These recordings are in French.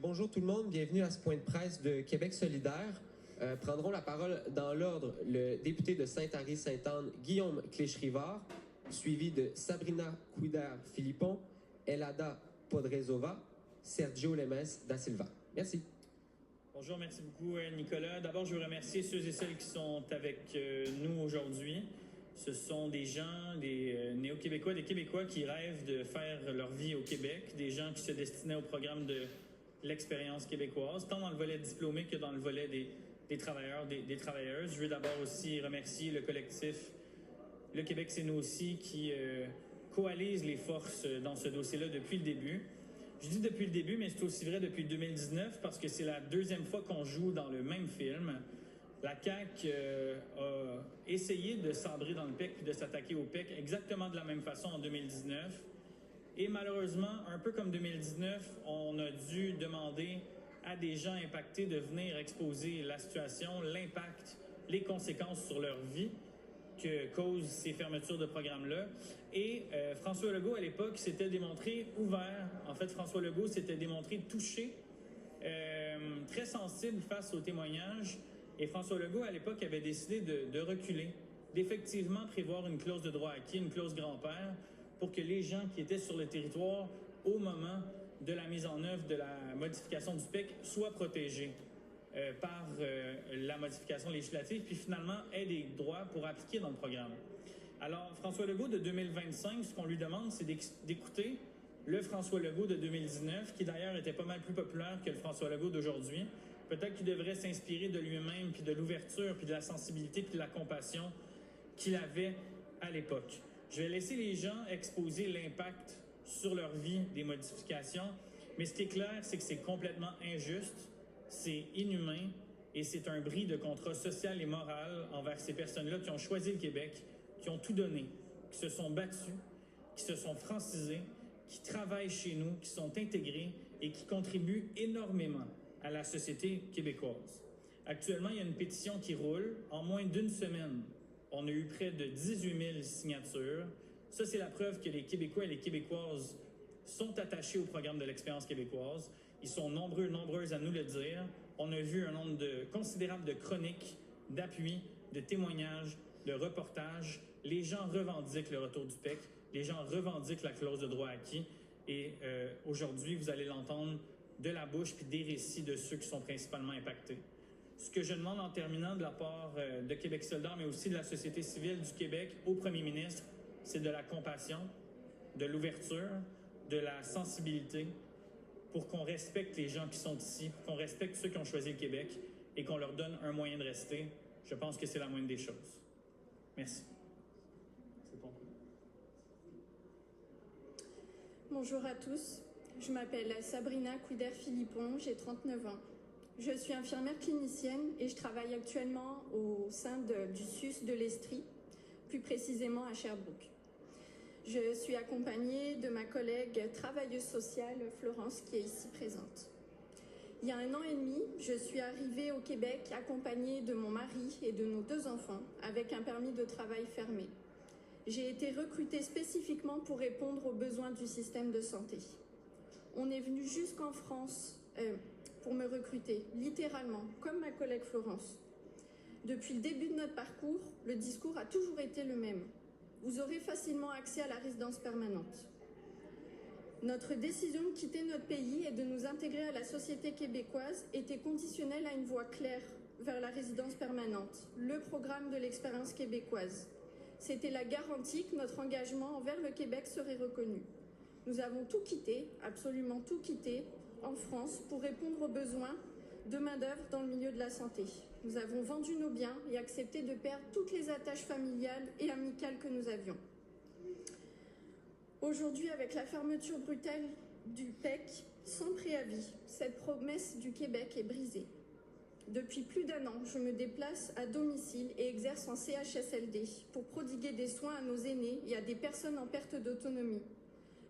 Bonjour tout le monde, bienvenue à ce point de presse de Québec solidaire. Prendront la parole dans l'ordre le député de Sainte-Henri-Sainte-Anne, Guillaume Cléch-Rivard, suivi de Sabrina Couder-Philippon, Elada Podrezova, Sergio Lemes da Silva. Merci. Bonjour, merci beaucoup Nicolas. D'abord, je veux remercier ceux et celles qui sont avec nous aujourd'hui. Ce sont des gens, des néo-québécois, des Québécois qui rêvent de faire leur vie au Québec, des gens qui se destinaient au programme de l'expérience québécoise, tant dans le volet diplômé que dans le volet des travailleurs, des travailleuses. Je veux d'abord aussi remercier le collectif Le Québec, c'est nous aussi, qui coalise les forces dans ce dossier-là depuis le début. Je dis depuis le début, mais c'est aussi vrai depuis 2019 parce que c'est la deuxième fois qu'on joue dans le même film. La CAQ a essayé de sabrer dans le PEC puis de s'attaquer au PEC exactement de la même façon en 2019. Et malheureusement, un peu comme 2019, on a dû demander à des gens impactés de venir exposer la situation, l'impact, les conséquences sur leur vie que causent ces fermetures de programmes-là. Et François Legault, à l'époque, s'était démontré ouvert. En fait, François Legault s'était démontré touché, très sensible face aux témoignages. Et François Legault, à l'époque, avait décidé de reculer, d'effectivement prévoir une clause de droit acquis, une clause grand-père, pour que les gens qui étaient sur le territoire au moment de la mise en œuvre de la modification du PEC soient protégés par la modification législative, puis finalement aient des droits pour appliquer dans le programme. Alors, François Legault de 2025, ce qu'on lui demande, c'est d'écouter le François Legault de 2019, qui d'ailleurs était pas mal plus populaire que le François Legault d'aujourd'hui. Peut-être qu'il devrait s'inspirer de lui-même, puis de l'ouverture, puis de la sensibilité, puis de la compassion qu'il avait à l'époque. Je vais laisser les gens exposer l'impact sur leur vie des modifications, mais ce qui est clair, c'est que c'est complètement injuste, c'est inhumain, et c'est un bris de contrat social et moral envers ces personnes-là qui ont choisi le Québec, qui ont tout donné, qui se sont battus, qui se sont francisés, qui travaillent chez nous, qui sont intégrés et qui contribuent énormément à la société québécoise. Actuellement, il y a une pétition qui roule. En moins d'une semaine, on a eu près de 18 000 signatures. Ça, c'est la preuve que les Québécois et les Québécoises sont attachés au programme de l'expérience québécoise. Ils sont nombreuses à nous le dire. On a vu un nombre considérable de chroniques, d'appuis, de témoignages, de reportages. Les gens revendiquent le retour du PEC. Les gens revendiquent la clause de droit acquis. Et aujourd'hui, vous allez l'entendre de la bouche puis des récits de ceux qui sont principalement impactés. Ce que je demande en terminant de la part de Québec solidaire, mais aussi de la société civile du Québec au premier ministre, c'est de la compassion, de l'ouverture, de la sensibilité pour qu'on respecte les gens qui sont ici, pour qu'on respecte ceux qui ont choisi le Québec et qu'on leur donne un moyen de rester. Je pense que c'est la moindre des choses. Merci. C'est bon. Bonjour à tous. Je m'appelle Sabrina Couder-Philippon, j'ai 39 ans. Je suis infirmière clinicienne et je travaille actuellement au sein du SUS de l'Estrie, plus précisément à Sherbrooke. Je suis accompagnée de ma collègue travailleuse sociale Florence qui est ici présente. Il y a 1 an et demi, je suis arrivée au Québec accompagnée de mon mari et de nos 2 enfants avec un permis de travail fermé. J'ai été recrutée spécifiquement pour répondre aux besoins du système de santé. On est venu jusqu'en France pour me recruter, littéralement, comme ma collègue Florence. Depuis le début de notre parcours, le discours a toujours été le même. Vous aurez facilement accès à la résidence permanente. Notre décision de quitter notre pays et de nous intégrer à la société québécoise était conditionnelle à une voie claire vers la résidence permanente, le programme de l'expérience québécoise. C'était la garantie que notre engagement envers le Québec serait reconnu. Nous avons tout quitté, absolument tout quitté, en France pour répondre aux besoins de main-d'œuvre dans le milieu de la santé. Nous avons vendu nos biens et accepté de perdre toutes les attaches familiales et amicales que nous avions. Aujourd'hui, avec la fermeture brutale du PEC, sans préavis, cette promesse du Québec est brisée. Depuis plus d'1 an, je me déplace à domicile et exerce en CHSLD pour prodiguer des soins à nos aînés et à des personnes en perte d'autonomie.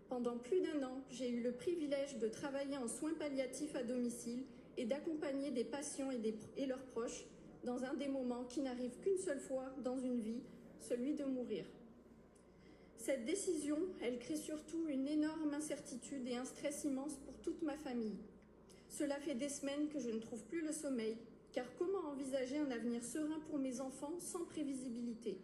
Pendant plus d'1 an, j'ai eu le privilège de travailler en soins palliatifs à domicile et d'accompagner des patients et leurs proches dans un des moments qui n'arrive qu'une seule fois dans une vie, celui de mourir. Cette décision, elle crée surtout une énorme incertitude et un stress immense pour toute ma famille. Cela fait des semaines que je ne trouve plus le sommeil, car comment envisager un avenir serein pour mes enfants sans prévisibilité?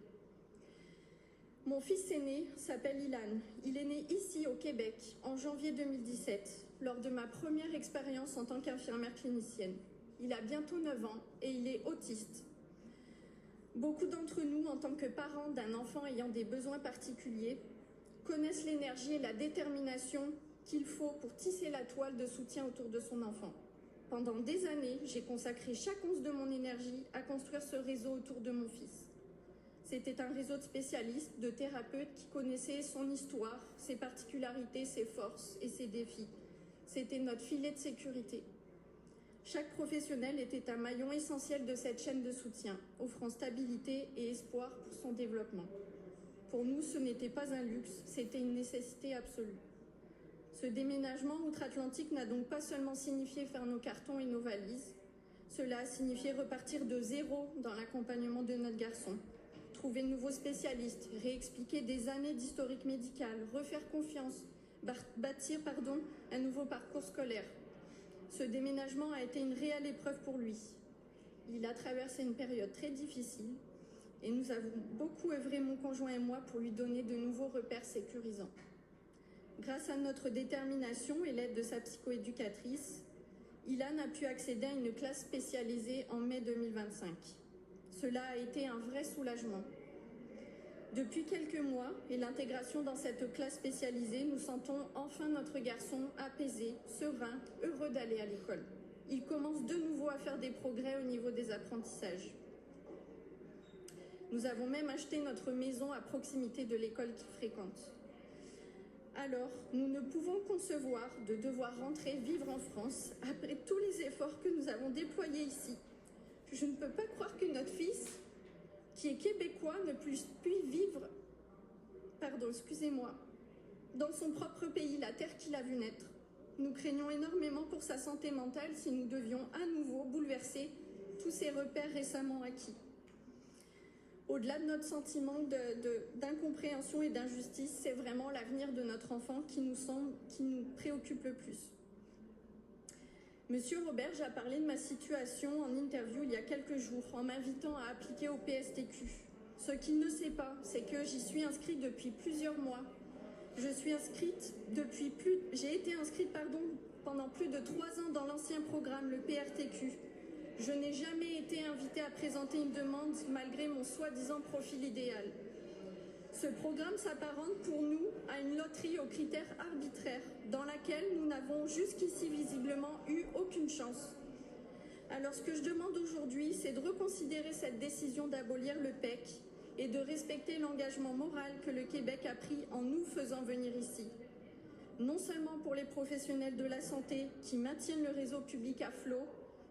Mon fils aîné s'appelle Ilan. Il est né ici, au Québec, en janvier 2017, lors de ma première expérience en tant qu'infirmière clinicienne. Il a bientôt 9 ans et il est autiste. Beaucoup d'entre nous, en tant que parents d'un enfant ayant des besoins particuliers, connaissent l'énergie et la détermination qu'il faut pour tisser la toile de soutien autour de son enfant. Pendant des années, j'ai consacré chaque once de mon énergie à construire ce réseau autour de mon fils. C'était un réseau de spécialistes, de thérapeutes qui connaissaient son histoire, ses particularités, ses forces et ses défis. C'était notre filet de sécurité. Chaque professionnel était un maillon essentiel de cette chaîne de soutien, offrant stabilité et espoir pour son développement. Pour nous, ce n'était pas un luxe, c'était une nécessité absolue. Ce déménagement outre-Atlantique n'a donc pas seulement signifié faire nos cartons et nos valises, cela a signifié repartir de zéro dans l'accompagnement de notre garçon, trouver de nouveaux spécialistes, réexpliquer des années d'historique médical, refaire confiance, bâtir un nouveau parcours scolaire. Ce déménagement a été une réelle épreuve pour lui. Il a traversé une période très difficile et nous avons beaucoup œuvré, mon conjoint et moi, pour lui donner de nouveaux repères sécurisants. Grâce à notre détermination et l'aide de sa psychoéducatrice, Ilan a pu accéder à une classe spécialisée en mai 2025. Cela a été un vrai soulagement. Depuis quelques mois et l'intégration dans cette classe spécialisée, nous sentons enfin notre garçon apaisé, serein, heureux d'aller à l'école. Il commence de nouveau à faire des progrès au niveau des apprentissages. Nous avons même acheté notre maison à proximité de l'école qu'il fréquente. Alors, nous ne pouvons concevoir de devoir rentrer vivre en France après tous les efforts que nous avons déployés ici. Je ne peux pas croire que notre fils, qui est québécois, ne puisse vivre, dans son propre pays, la terre qu'il a vu naître. Nous craignons énormément pour sa santé mentale si nous devions à nouveau bouleverser tous ces repères récemment acquis. Au-delà de notre sentiment d'incompréhension et d'injustice, c'est vraiment l'avenir de notre enfant qui nous préoccupe le plus. Monsieur Roberge a parlé de ma situation en interview il y a quelques jours en m'invitant à appliquer au PSTQ. Ce qu'il ne sait pas, c'est que j'y suis inscrite depuis plusieurs mois. J'ai été inscrite pendant plus de 3 ans dans l'ancien programme, le PRTQ. Je n'ai jamais été invitée à présenter une demande malgré mon soi-disant profil idéal. Ce programme s'apparente pour nous à une loterie aux critères arbitraires dans laquelle nous n'avons jusqu'ici visiblement eu aucune chance. Alors ce que je demande aujourd'hui, c'est de reconsidérer cette décision d'abolir le PEC et de respecter l'engagement moral que le Québec a pris en nous faisant venir ici. Non seulement pour les professionnels de la santé qui maintiennent le réseau public à flot,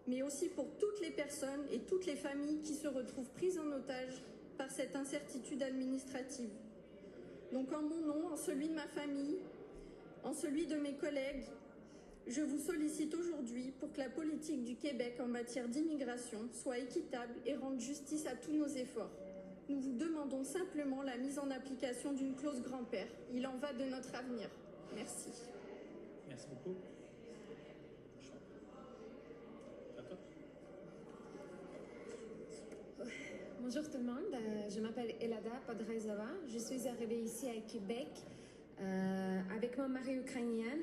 mais aussi pour toutes les personnes et toutes les familles qui se retrouvent prises en otage par cette incertitude administrative. Donc en mon nom, en celui de ma famille, en celui de mes collègues, je vous sollicite aujourd'hui pour que la politique du Québec en matière d'immigration soit équitable et rende justice à tous nos efforts. Nous vous demandons simplement la mise en application d'une clause grand-père. Il en va de notre avenir. Merci. Merci beaucoup. Bonjour tout le monde, je m'appelle Elada Podraizova. Je suis arrivée ici à Québec avec mon mari ukrainien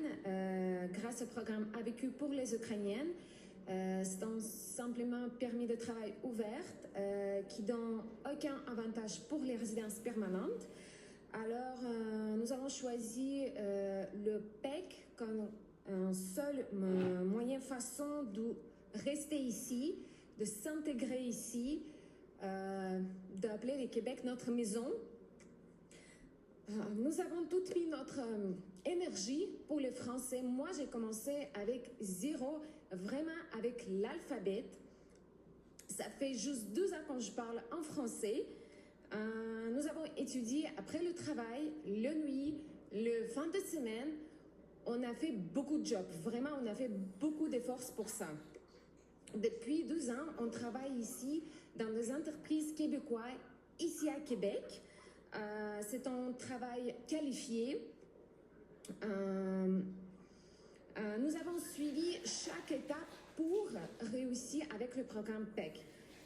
grâce au programme ABQ pour les Ukrainiennes. C'est un simplement permis de travail ouvert qui donne aucun avantage pour les résidences permanentes. Alors, nous avons choisi le PEC comme un seul moyen façon de rester ici, de s'intégrer ici, d'appeler le Québec notre maison. Nous avons tout mis notre énergie pour les Français. Moi, j'ai commencé avec 0, vraiment avec l'alphabet. Ça fait juste 2 ans que je parle en français. Nous avons étudié après le travail, la nuit, le fin de semaine. On a fait beaucoup de jobs. Vraiment, on a fait beaucoup d'efforts pour ça. Depuis 12 ans, on travaille ici dans des entreprises québécoises, ici à Québec. C'est un travail qualifié. Nous avons suivi chaque étapes pour réussir avec le programme PEC.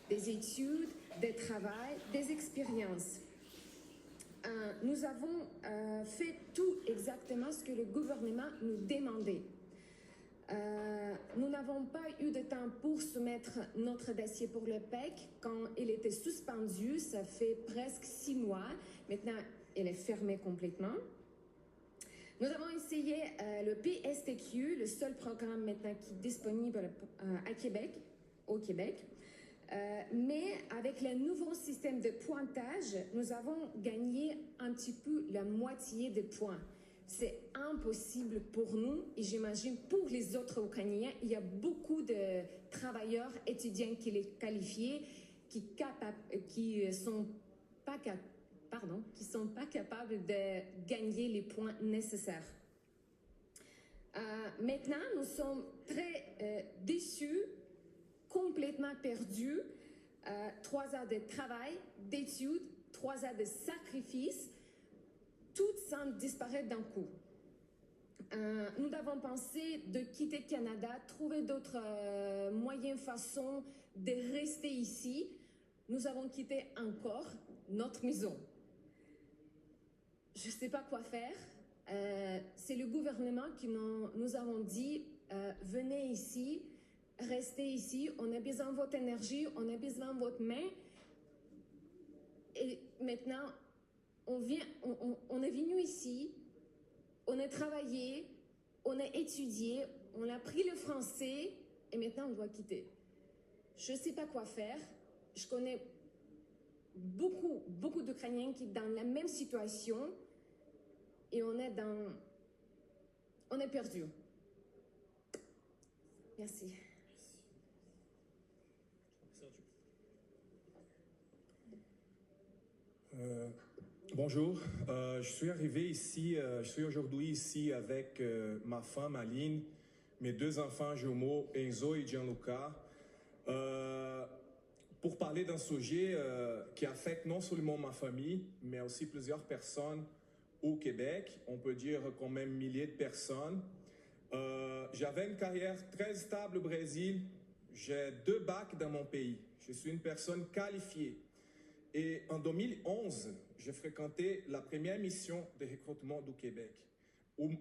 Des études, des travails, des expériences. Nous avons fait tout exactement ce que le gouvernement nous demandait. Nous n'avons pas eu de temps pour soumettre notre dossier pour le PEC quand il était suspendu. Ça fait presque 6 mois. Maintenant, il est fermé complètement. Nous avons essayé le PSTQ, le seul programme maintenant qui est disponible à Québec, au Québec. Mais avec le nouveau système de pointage, nous avons gagné un petit peu la moitié des points. C'est impossible pour nous et j'imagine pour les autres Ukrainiens. Il y a beaucoup de travailleurs, étudiants qui les qualifiés, qui sont pas capables de gagner les points nécessaires. Maintenant, nous sommes très déçus, complètement perdus. 3 ans de travail, d'études, 3 ans de sacrifices, tout semble disparaître d'un coup. Nous avons pensé de quitter le Canada, trouver d'autres moyens, façons de rester ici. Nous avons quitté encore notre maison. Je ne sais pas quoi faire. C'est le gouvernement qui nous avons dit venez ici, restez ici, on a besoin de votre énergie, on a besoin de votre main. Et maintenant, on est venu ici, on a travaillé, on a étudié, on a appris le français et maintenant on doit quitter. Je ne sais pas quoi faire. Je connais beaucoup d'Ukrainiens qui sont dans la même situation et on est perdu. Merci. Bonjour, je suis arrivé ici, je suis aujourd'hui ici avec ma femme Aline, mes 2 enfants jumeaux Enzo et Gianluca, pour parler d'un sujet qui affecte non seulement ma famille, mais aussi plusieurs personnes au Québec, on peut dire quand même milliers de personnes. J'avais une carrière très stable au Brésil, j'ai 2 bacs dans mon pays, je suis une personne qualifiée. Et en 2011, j'ai fréquenté la première mission de recrutement du Québec,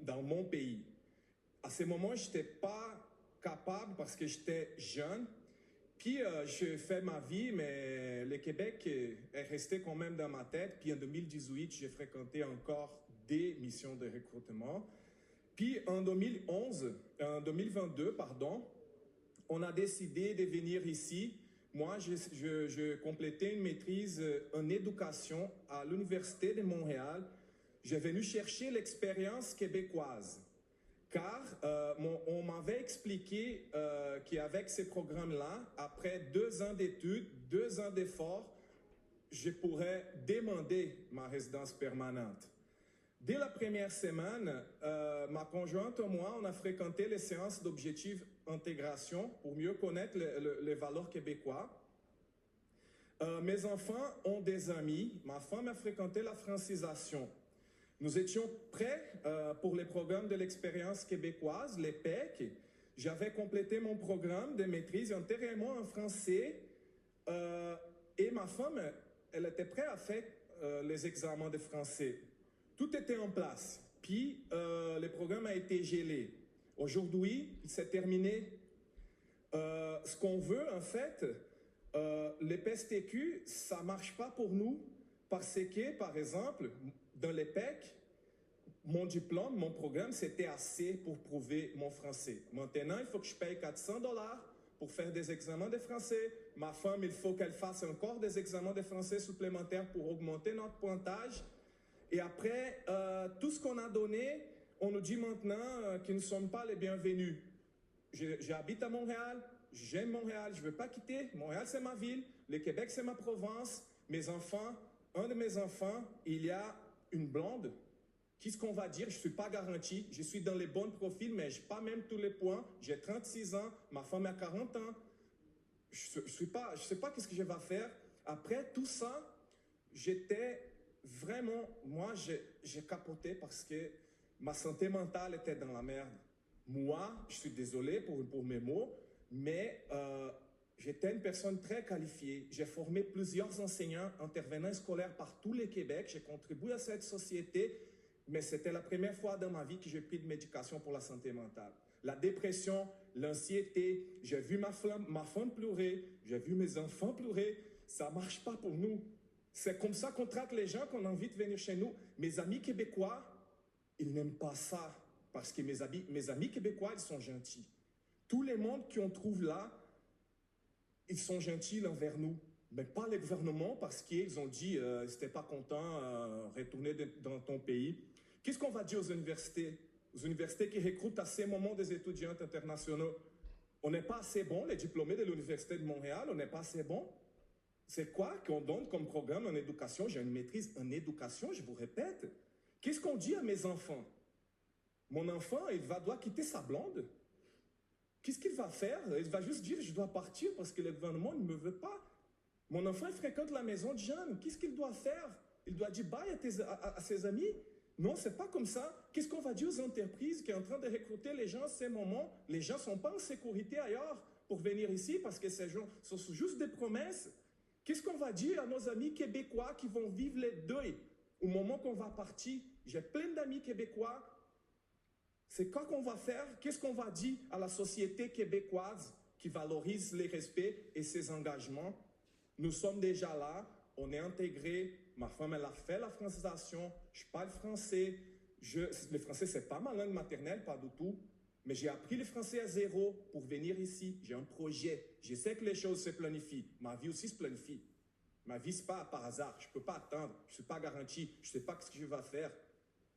dans mon pays. À ce moment, je n'étais pas capable parce que j'étais jeune. Puis, je fais ma vie, mais le Québec est resté quand même dans ma tête. Puis, en 2018, j'ai fréquenté encore des missions de recrutement. Puis, en 2022, on a décidé de venir ici. Moi, je complétais une maîtrise en éducation à l'Université de Montréal. J'ai venu chercher l'expérience québécoise, car on m'avait expliqué qu'avec ces programmes-là, après 2 ans d'études, 2 ans d'efforts, je pourrais demander ma résidence permanente. Dès la première semaine, ma conjointe et moi, on a fréquenté les séances d'objectifs intégration pour mieux connaître les valeurs québécois. Mes enfants ont des amis. Ma femme a fréquenté la francisation. Nous étions prêts pour les programmes de l'expérience québécoise, les PEC. J'avais complété mon programme de maîtrise antérieurement en français et ma femme, elle était prête à faire les examens de français. Tout était en place. Puis, le programme a été gelé. Aujourd'hui, il s'est terminé. Ce qu'on veut, en fait, les PSTQ, ça ne marche pas pour nous parce que, par exemple, dans les PEC, mon diplôme, mon programme, c'était assez pour prouver mon français. Maintenant, il faut que je paye $400 pour faire des examens de français. Ma femme, il faut qu'elle fasse encore des examens de français supplémentaires pour augmenter notre pointage. Et après, tout ce qu'on a donné, on nous dit maintenant que nous ne sommes pas les bienvenus. J'habite à Montréal, j'aime Montréal, je ne veux pas quitter. Montréal, c'est ma ville, le Québec, c'est ma province. Mes enfants, un de mes enfants, il y a une blonde. Qu'est-ce qu'on va dire? Je ne suis pas garanti. Je suis dans les bons profils, mais je n'ai pas même tous les points. J'ai 36 ans, ma femme a 40 ans. Je ne sais pas qu'est-ce que je vais faire. Après tout ça, j'étais vraiment, moi, j'ai capoté parce que ma santé mentale était dans la merde. Moi, je suis désolé pour mes mots, mais j'étais une personne très qualifiée. J'ai formé plusieurs enseignants, intervenants scolaires par tout le Québec. J'ai contribué à cette société, mais c'était la première fois dans ma vie que j'ai pris de médication pour la santé mentale. La dépression, l'anxiété, j'ai vu ma femme pleurer, j'ai vu mes enfants pleurer. Ça ne marche pas pour nous. C'est comme ça qu'on traite les gens, qu'on a envie de venir chez nous. Mes amis québécois, ils n'aiment pas ça. Parce que mes amis québécois, ils sont gentils. Tous les mondes qu'on trouve là, ils sont gentils envers nous. Mais pas le gouvernement, parce qu'ils ont dit si t'es pas content, retourner dans ton pays. Qu'est-ce qu'on va dire aux universités? Aux universités qui recrutent à ces moments des étudiants internationaux. On n'est pas assez bon, les diplômés de l'Université de Montréal, on n'est pas assez bon. C'est quoi qu'on donne comme programme en éducation? J'ai une maîtrise en éducation, je vous répète. Qu'est-ce qu'on dit à mes enfants? Mon enfant, doit quitter sa blonde. Qu'est-ce qu'il va faire? Il va juste dire, je dois partir parce que le gouvernement ne me veut pas. Mon enfant, il fréquente la maison de jeunes. Qu'est-ce qu'il doit faire? Il doit dire bye à ses amis? Non, c'est pas comme ça. Qu'est-ce qu'on va dire aux entreprises qui sont en train de recruter les gens à ces moments? Les gens ne sont pas en sécurité ailleurs pour venir ici parce que ces gens sont juste des promesses. Qu'est-ce qu'on va dire à nos amis québécois qui vont vivre les deuils au moment qu'on va partir? J'ai plein d'amis québécois. C'est quoi qu'on va faire? Qu'est-ce qu'on va dire à la société québécoise qui valorise les respects et ses engagements? Nous sommes déjà là, on est intégrés. Ma femme, elle a fait la francisation. Je parle français. Le français, c'est pas ma langue maternelle, pas du tout. Mais j'ai appris le français à zéro pour venir ici. J'ai un projet. Je sais que les choses se planifient. Ma vie aussi se planifie. Ma vie, ce n'est pas par hasard. Je ne peux pas attendre. Je ne suis pas garanti. Je ne sais pas ce que je vais faire.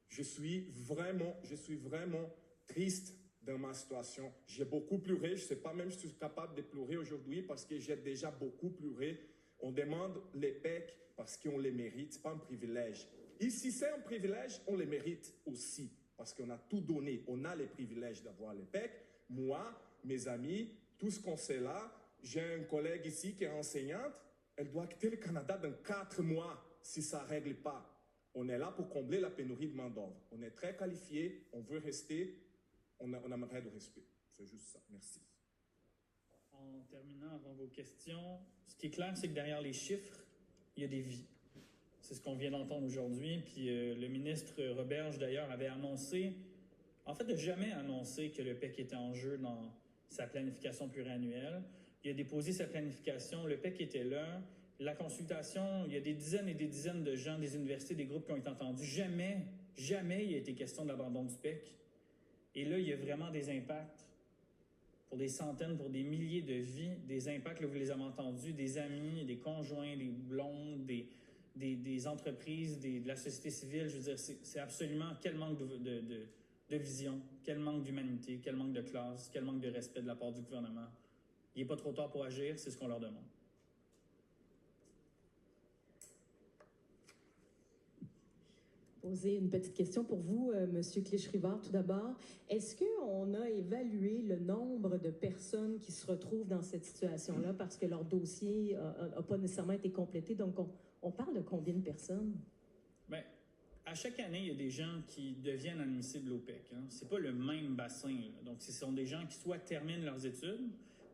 Je suis vraiment triste dans ma situation. J'ai beaucoup pleuré. Je ne sais pas même si je suis capable de pleurer aujourd'hui parce que j'ai déjà beaucoup pleuré. On demande les PEC parce qu'on les mérite. Ce n'est pas un privilège. Ici, c'est un privilège, on les mérite aussi. Parce qu'on a tout donné. On a les privilèges d'avoir les PEC. Moi, mes amis, tout ce qu'on sait là, j'ai un collègue ici qui est enseignante. Elle doit quitter le Canada dans 4 mois si ça ne règle pas. On est là pour combler la pénurie de main-d'œuvre. On est très qualifiés, on veut rester, on aimerait de respect. C'est juste ça. Merci. En terminant avant vos questions, ce qui est clair, c'est que derrière les chiffres, il y a des vies. C'est ce qu'on vient d'entendre aujourd'hui. Puis le ministre Roberge, d'ailleurs, avait annoncé, en fait, n'a jamais annoncé que le PEC était en jeu dans sa planification pluriannuelle. Il a déposé sa planification, le PEC était là. La consultation, il y a des dizaines et des dizaines de gens, des universités, des groupes qui ont été entendus. Jamais il a été question de l'abandon du PEC. Et là, il y a vraiment des impacts pour des centaines, pour des milliers de vies, des impacts, là, vous les avez entendus, des amis, des conjoints, des blondes, des entreprises, de la société civile. Je veux dire, c'est absolument quel manque de vision, quel manque d'humanité, quel manque de classe, quel manque de respect de la part du gouvernement. Il n'est pas trop tard pour agir, c'est ce qu'on leur demande. Poser une petite question pour vous, Monsieur Clich-Rivard, tout d'abord. Est-ce qu'on a évalué le nombre de personnes qui se retrouvent dans cette situation-là parce que leur dossier n'a pas nécessairement été complété? Donc, on parle de combien de personnes? Bien, à chaque année, il y a des gens qui deviennent admissibles au PEC. Hein. Ce n'est pas le même bassin. Là. Donc, ce sont des gens qui soit terminent leurs études,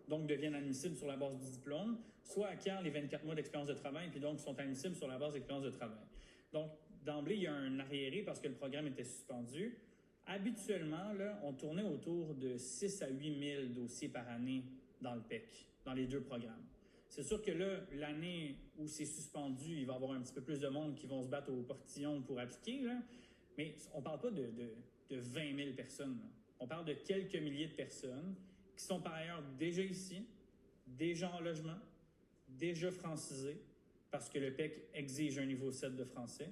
donc deviennent admissibles sur la base du diplôme, soit acquièrent les 24 mois d'expérience de travail, puis donc sont admissibles sur la base d'expérience de travail. Donc, d'emblée, il y a un arriéré parce que le programme était suspendu. Habituellement, là, on tournait autour de 6 à 8 000 dossiers par année dans le PEC, dans les 2 programmes. C'est sûr que là, l'année où c'est suspendu, il va y avoir un petit peu plus de monde qui vont se battre au portillon pour appliquer, là. Mais on ne parle pas de 20 000 personnes. Là. On parle de quelques milliers de personnes qui sont par ailleurs déjà ici, déjà en logement, déjà francisés, parce que le PEC exige un niveau 7 de français,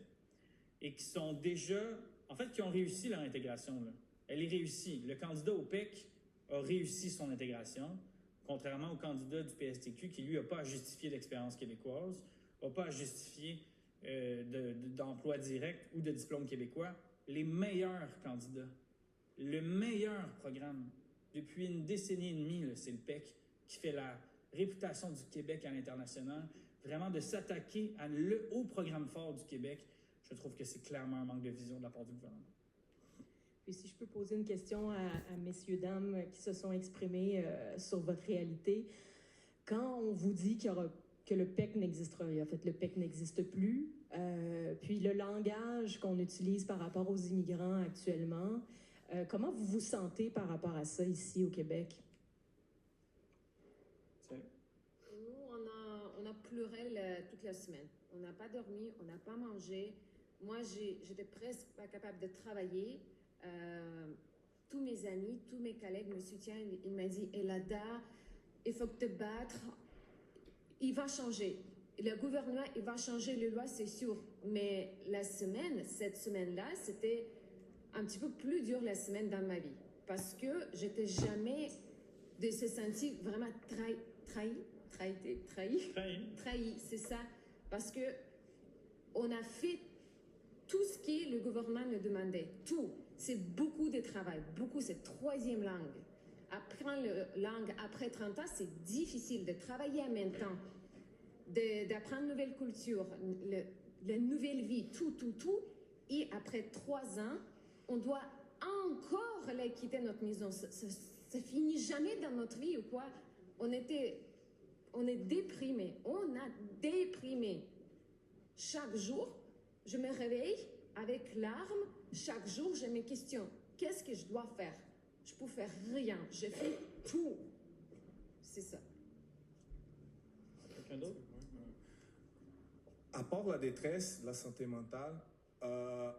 et qui sont déjà, en fait, qui ont réussi leur intégration. Là. Elle est réussie. Le candidat au PEC a réussi son intégration, contrairement au candidat du PSTQ qui, lui, n'a pas à justifier d'expérience québécoise, n'a pas à justifier d'emploi direct ou de diplôme québécois. Les meilleurs candidats, le meilleur programme, depuis une décennie et demie, c'est le PEC qui fait la réputation du Québec à l'international, vraiment de s'attaquer au programme fort du Québec. Je trouve que c'est clairement un manque de vision de la part du gouvernement. Puis si je peux poser une question à messieurs, dames qui se sont exprimés sur votre réalité, quand on vous dit que le PEC n'existera, en fait, le PEC n'existe plus, puis le langage qu'on utilise par rapport aux immigrants actuellement, comment vous vous sentez par rapport à ça ici au Québec? Nous, on a pleuré toute la semaine. On n'a pas dormi, on n'a pas mangé. Moi, j'étais presque pas capable de travailler. Tous mes amis, tous mes collègues me soutiennent. Ils m'ont dit, Elada, il faut te battre. Il va changer. Le gouvernement, il va changer les lois, c'est sûr. Mais cette semaine-là, c'était un petit peu plus dur la semaine dans ma vie. Parce que j'étais jamais de se sentir vraiment trahi, c'est ça. Parce que on a fait tout ce que le gouvernement nous demandait. Tout. C'est beaucoup de travail. Beaucoup, c'est troisième langue. Apprendre la langue après 30 ans, c'est difficile de travailler en même temps, d'apprendre une nouvelle culture, la nouvelle vie, tout. Et après 3 ans, on doit encore quitter notre maison. Ça finit jamais dans notre vie ou quoi. On est déprimé. On a déprimé. Chaque jour, je me réveille avec larmes. Chaque jour, je me questionne. Qu'est-ce que je dois faire? Je peux faire rien. Je fais tout. C'est ça. Quelqu'un d'autre? À part la détresse, la santé mentale,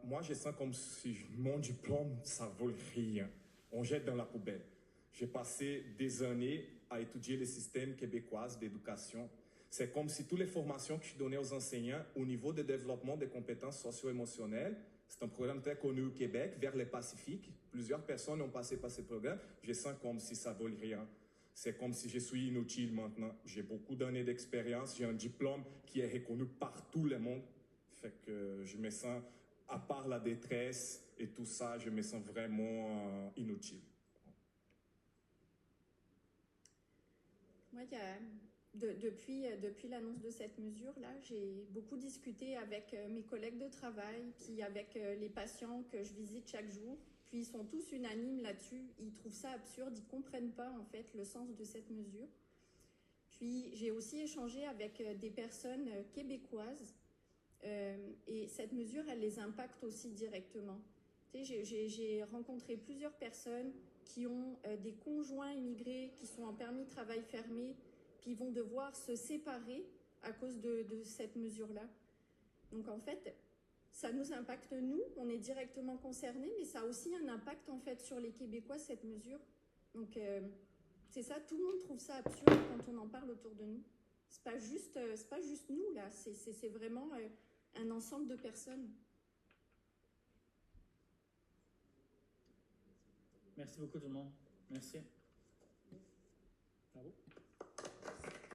moi je sens comme si mon diplôme, ça vaut rien. On jette dans la poubelle. J'ai passé des années à étudier le système québécois d'éducation. C'est comme si toutes les formations que je donnais aux enseignants au niveau de développement des compétences socio-émotionnelles, c'est un programme très connu au Québec, vers le Pacifique. Plusieurs personnes ont passé par ce programme. Je sens comme si ça vaut rien. C'est comme si je suis inutile maintenant. J'ai beaucoup d'années d'expérience, j'ai un diplôme qui est reconnu par tout le monde. Fait que je me sens, à part la détresse et tout ça, je me sens vraiment inutile. Moi, depuis l'annonce de cette mesure-là, j'ai beaucoup discuté avec mes collègues de travail, puis avec les patients que je visite chaque jour. Puis ils sont tous unanimes là-dessus. Ils trouvent ça absurde, ils ne comprennent pas en fait le sens de cette mesure. Puis j'ai aussi échangé avec des personnes québécoises et cette mesure, elle les impacte aussi directement. J'ai rencontré plusieurs personnes qui ont des conjoints immigrés qui sont en permis de travail fermé, puis ils vont devoir se séparer à cause de cette mesure-là. Donc en fait, ça nous impacte nous, on est directement concernés, mais ça a aussi un impact en fait sur les Québécois, cette mesure. Donc c'est ça, tout le monde trouve ça absurde quand on en parle autour de nous. C'est pas juste nous là, c'est vraiment un ensemble de personnes. Merci beaucoup tout le monde. Merci. Bravo.